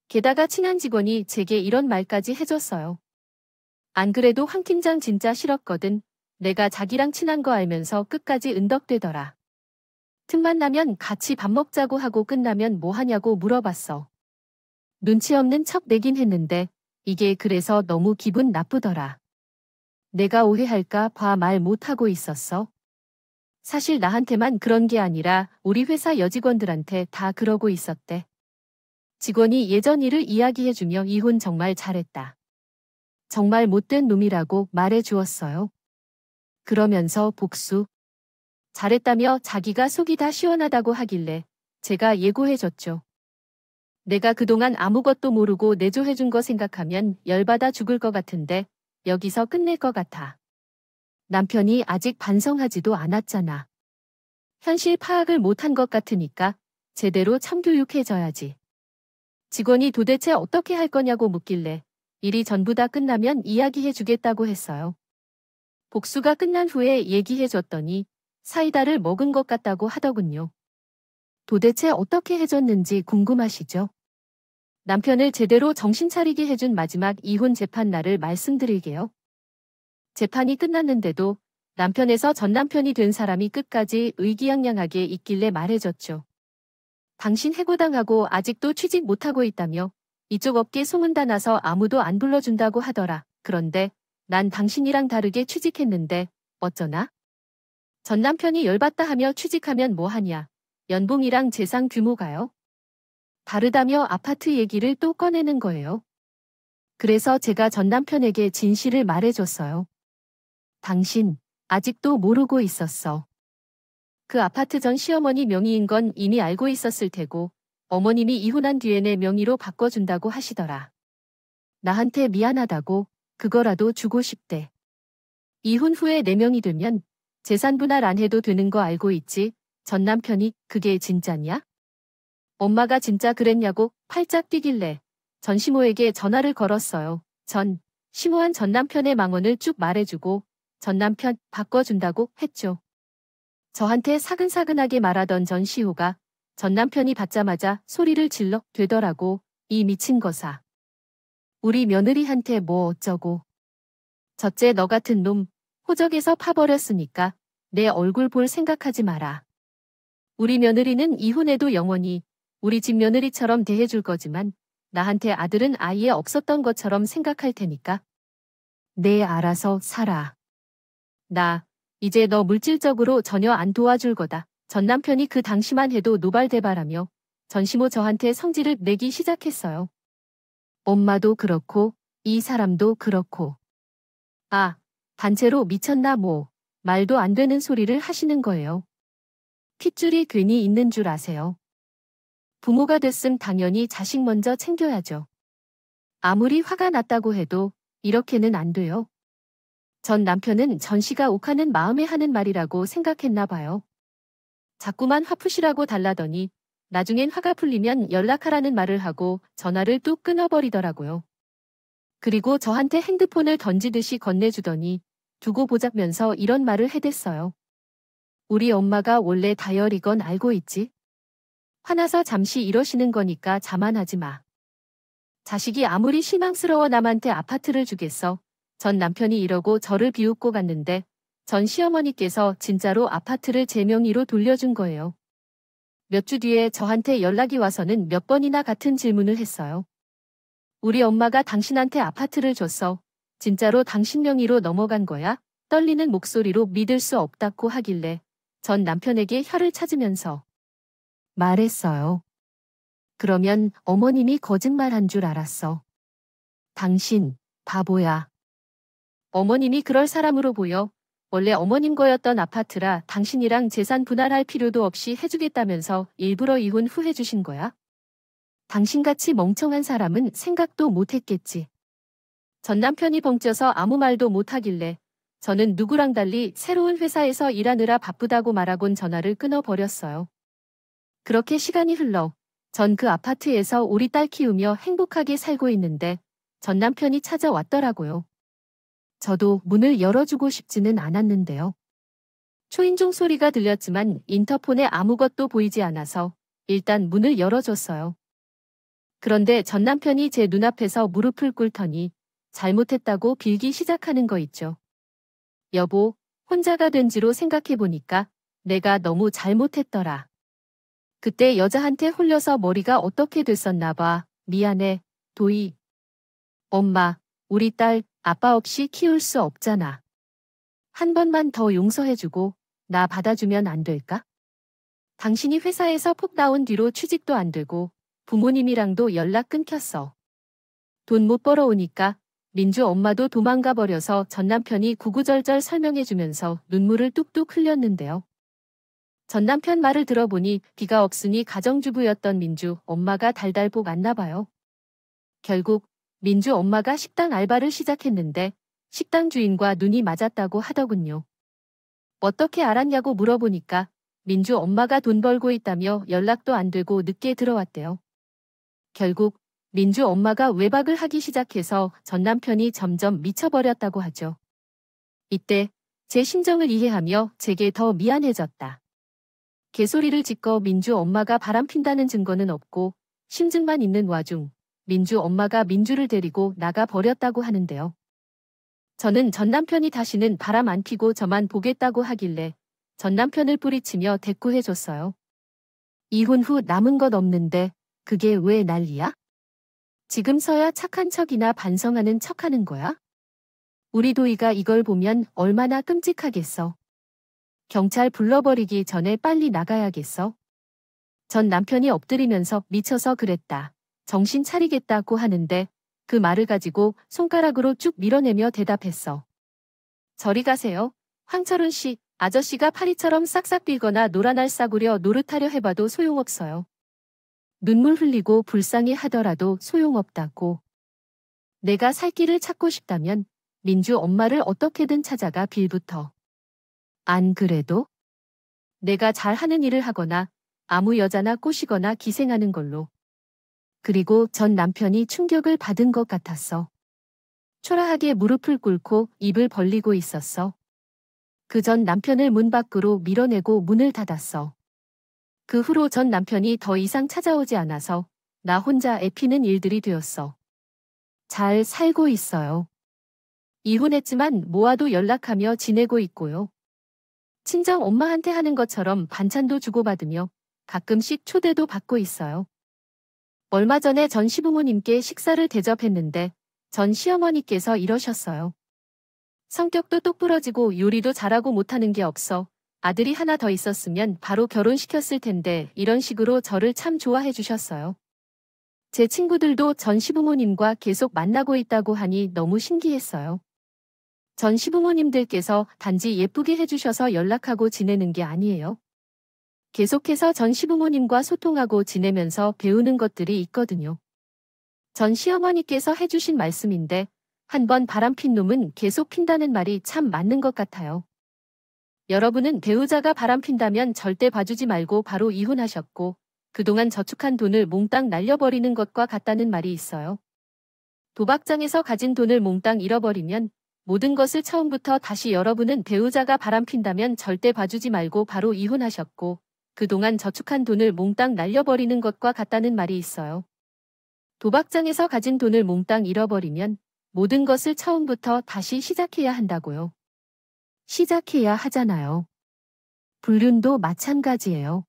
게다가 친한 직원이 제게 이런 말까지 해줬어요. 안 그래도 황 팀장 진짜 싫었거든. 내가 자기랑 친한 거 알면서 끝까지 은덕대더라. 틈만 나면 같이 밥 먹자고 하고 끝나면 뭐 하냐고 물어봤어. 눈치 없는 척 내긴 했는데 이게 그래서 너무 기분 나쁘더라. 내가 오해할까 봐 말 못하고 있었어. 사실 나한테만 그런 게 아니라 우리 회사 여직원들한테 다 그러고 있었대. 직원이 예전 일을 이야기해주며 이혼 정말 잘했다. 정말 못된 놈이라고 말해 주었어요. 그러면서 복수. 잘했다며 자기가 속이 다 시원하다고 하길래 제가 예고해줬죠. 내가 그동안 아무것도 모르고 내조해준 거 생각하면 열받아 죽을 것 같은데 여기서 끝낼 것 같아. 남편이 아직 반성하지도 않았잖아. 현실 파악을 못한 것 같으니까 제대로 참교육해줘야지. 직원이 도대체 어떻게 할 거냐고 묻길래 일이 전부 다 끝나면 이야기해주겠다고 했어요. 복수가 끝난 후에 얘기해줬더니 사이다를 먹은 것 같다고 하더군요. 도대체 어떻게 해줬는지 궁금하시죠? 남편을 제대로 정신 차리게 해준 마지막 이혼 재판 날을 말씀드릴게요. 재판이 끝났는데도 남편에서 전 남편이 된 사람이 끝까지 의기양양하게 있길래 말해줬죠. 당신 해고당하고 아직도 취직 못하고 있다며 이쪽 업계 소문다 나서 아무도 안 불러준다고 하더라. 그런데 난 당신이랑 다르게 취직했는데 어쩌나? 전 남편이 열받다 하며 취직하면 뭐하냐? 연봉이랑 재산 규모가요? 다르다며 아파트 얘기를 또 꺼내는 거예요. 그래서 제가 전 남편에게 진실을 말해줬어요. 당신 아직도 모르고 있었어. 그 아파트 전 시어머니 명의인 건 이미 알고 있었을 테고 어머님이 이혼한 뒤에 내 명의로 바꿔준다고 하시더라. 나한테 미안하다고 그거라도 주고 싶대. 이혼 후에 내 명의 되면 재산 분할 안 해도 되는 거 알고 있지? 전 남편이 그게 진짜냐? 엄마가 진짜 그랬냐고 팔짝 뛰길래 전 시모에게 전화를 걸었어요. 시모한 전 남편의 망언을 쭉 말해주고 전 남편 바꿔준다고 했죠. 저한테 사근사근하게 말하던 전 시호가 전 남편이 받자마자 소리를 질러 되더라고. 이 미친 거사. 우리 며느리한테 뭐 어쩌고. 첫째 너 같은 놈 호적에서 파버렸으니까 내 얼굴 볼 생각하지 마라. 우리 며느리는 이혼해도 영원히 우리 집 며느리처럼 대해줄 거지만 나한테 아들은 아예 없었던 것처럼 생각할 테니까. 내 알아서 살아. 나 이제 너 물질적으로 전혀 안 도와줄 거다. 전 남편이 그 당시만 해도 노발대발하며 전시모 저한테 성질을 내기 시작했어요. 엄마도 그렇고 이 사람도 그렇고. 아, 단체로 미쳤나 뭐. 말도 안 되는 소리를 하시는 거예요. 핏줄이 괜히 있는 줄 아세요. 부모가 됐음 당연히 자식 먼저 챙겨야죠. 아무리 화가 났다고 해도 이렇게는 안 돼요. 전 남편은 전 씨가 욱하는 마음에 하는 말이라고 생각했나 봐요. 자꾸만 화푸시라고 달라더니 나중엔 화가 풀리면 연락하라는 말을 하고 전화를 뚝 끊어버리더라고요. 그리고 저한테 핸드폰을 던지듯이 건네주더니 두고 보자면서 이런 말을 해댔어요. 우리 엄마가 원래 다이어리건 알고 있지? 화나서 잠시 이러시는 거니까 자만하지 마. 자식이 아무리 실망스러워 남한테 아파트를 주겠어. 전 남편이 이러고 저를 비웃고 갔는데 전 시어머니께서 진짜로 아파트를 제 명의로 돌려준 거예요. 몇 주 뒤에 저한테 연락이 와서는 몇 번이나 같은 질문을 했어요. 우리 엄마가 당신한테 아파트를 줬어. 진짜로 당신 명의로 넘어간 거야? 떨리는 목소리로 믿을 수 없다고 하길래 전 남편에게 혀를 찾으면서 말했어요. 그러면 어머님이 거짓말한 줄 알았어. 당신 바보야. 어머님이 그럴 사람으로 보여. 원래 어머님 거였던 아파트라 당신이랑 재산 분할할 필요도 없이 해주겠다면서 일부러 이혼 후 해주신 거야? 당신같이 멍청한 사람은 생각도 못했겠지. 전 남편이 벙쪄서 아무 말도 못하길래 저는 누구랑 달리 새로운 회사에서 일하느라 바쁘다고 말하곤 전화를 끊어버렸어요. 그렇게 시간이 흘러 전 그 아파트에서 우리 딸 키우며 행복하게 살고 있는데 전 남편이 찾아왔더라고요. 저도 문을 열어주고 싶지는 않았는데요. 초인종 소리가 들렸지만 인터폰에 아무것도 보이지 않아서 일단 문을 열어줬어요. 그런데 전 남편이 제 눈앞에서 무릎을 꿇더니 잘못했다고 빌기 시작하는 거 있죠. 여보, 혼자가 된 지로 생각해보니까 내가 너무 잘못했더라. 그때 여자한테 홀려서 머리가 어떻게 됐었나 봐. 미안해, 도희. 엄마, 우리 딸 아빠 없이 키울 수 없잖아. 한 번만 더 용서해주고 나 받아주면 안 될까? 당신이 회사에서 폭 나온 뒤로 취직도 안 되고 부모님이랑도 연락 끊겼어. 돈 못 벌어오니까 민주 엄마도 도망가 버려서 전 남편이 구구절절 설명해주면서 눈물을 뚝뚝 흘렸는데요. 전 남편 말을 들어보니 비가 없으니 가정주부였던 민주 엄마가 달달 복 안나 봐요. 결국 민주 엄마가 식당 알바를 시작했는데 식당 주인과 눈이 맞았다고 하더군요. 어떻게 알았냐고 물어보니까 민주 엄마가 돈 벌고 있다며 연락도 안 되고 늦게 들어왔대요. 결국 민주 엄마가 외박을 하기 시작해서 전 남편이 점점 미쳐버렸다고 하죠. 이때 제 심정을 이해하며 제게 더 미안해졌다. 개소리를 짓고 민주 엄마가 바람핀다는 증거는 없고 심증만 있는 와중 민주 엄마가 민주를 데리고 나가 버렸다고 하는데요. 저는 전 남편이 다시는 바람 안 피고 저만 보겠다고 하길래 전 남편을 뿌리치며 대꾸해줬어요. 이혼 후 남은 것 없는데 그게 왜 난리야? 지금서야 착한 척이나 반성하는 척하는 거야? 우리 도희가 이걸 보면 얼마나 끔찍하겠어. 경찰 불러버리기 전에 빨리 나가야겠어. 전 남편이 엎드리면서 미쳐서 그랬다. 정신 차리겠다고 하는데 그 말을 가지고 손가락으로 쭉 밀어내며 대답했어. 저리 가세요. 황철훈 씨, 아저씨가 파리처럼 싹싹 빌거나 노란알 싸구려 노릇하려 해봐도 소용없어요. 눈물 흘리고 불쌍해 하더라도 소용없다고. 내가 살 길을 찾고 싶다면 민주 엄마를 어떻게든 찾아가 빌부터. 안 그래도? 내가 잘하는 일을 하거나 아무 여자나 꼬시거나 기생하는 걸로. 그리고 전 남편이 충격을 받은 것 같았어. 초라하게 무릎을 꿇고 입을 벌리고 있었어. 그 전 남편을 문 밖으로 밀어내고 문을 닫았어. 그 후로 전 남편이 더 이상 찾아오지 않아서 나 혼자 애피는 일들이 되었어. 잘 살고 있어요. 이혼했지만 모아도 연락하며 지내고 있고요. 친정 엄마한테 하는 것처럼 반찬도 주고받으며 가끔씩 초대도 받고 있어요. 얼마 전에 전 시부모님께 식사를 대접했는데 전 시어머니께서 이러셨어요. 성격도 똑부러지고 요리도 잘하고 못하는 게 없어. 아들이 하나 더 있었으면 바로 결혼시켰을 텐데 이런 식으로 저를 참 좋아해 주셨어요. 제 친구들도 전 시부모님과 계속 만나고 있다고 하니 너무 신기했어요. 전 시부모님들께서 단지 예쁘게 해주셔서 연락하고 지내는 게 아니에요. 계속해서 전 시부모님과 소통하고 지내면서 배우는 것들이 있거든요. 전 시어머니께서 해주신 말씀인데 한번 바람핀 놈은 계속 핀다는 말이 참 맞는 것 같아요. 여러분은 배우자가 바람핀다면 절대 봐주지 말고 바로 이혼하셨고 그동안 저축한 돈을 몽땅 날려버리는 것과 같다는 말이 있어요. 도박장에서 가진 돈을 몽땅 잃어버리면 모든 것을 처음부터 다시 여러분은 배우자가 바람핀다면 절대 봐주지 말고 바로 이혼하셨고 그동안 저축한 돈을 몽땅 날려버리는 것과 같다는 말이 있어요. 도박장에서 가진 돈을 몽땅 잃어버리면 모든 것을 처음부터 다시 시작해야 한다고요. 시작해야 하잖아요. 불륜도 마찬가지예요.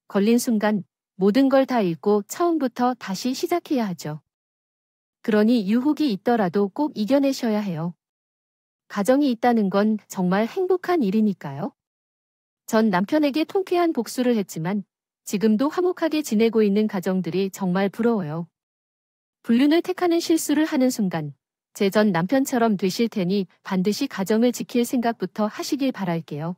걸린 순간 모든 걸 다 잃고 처음부터 다시 시작해야 하죠. 그러니 유혹이 있더라도 꼭 이겨내셔야 해요. 가정이 있다는 건 정말 행복한 일이니까요. 전 남편에게 통쾌한 복수를 했지만 지금도 화목하게 지내고 있는 가정들이 정말 부러워요. 불륜을 택하는 실수를 하는 순간 제 전 남편처럼 되실 테니 반드시 가정을 지킬 생각부터 하시길 바랄게요.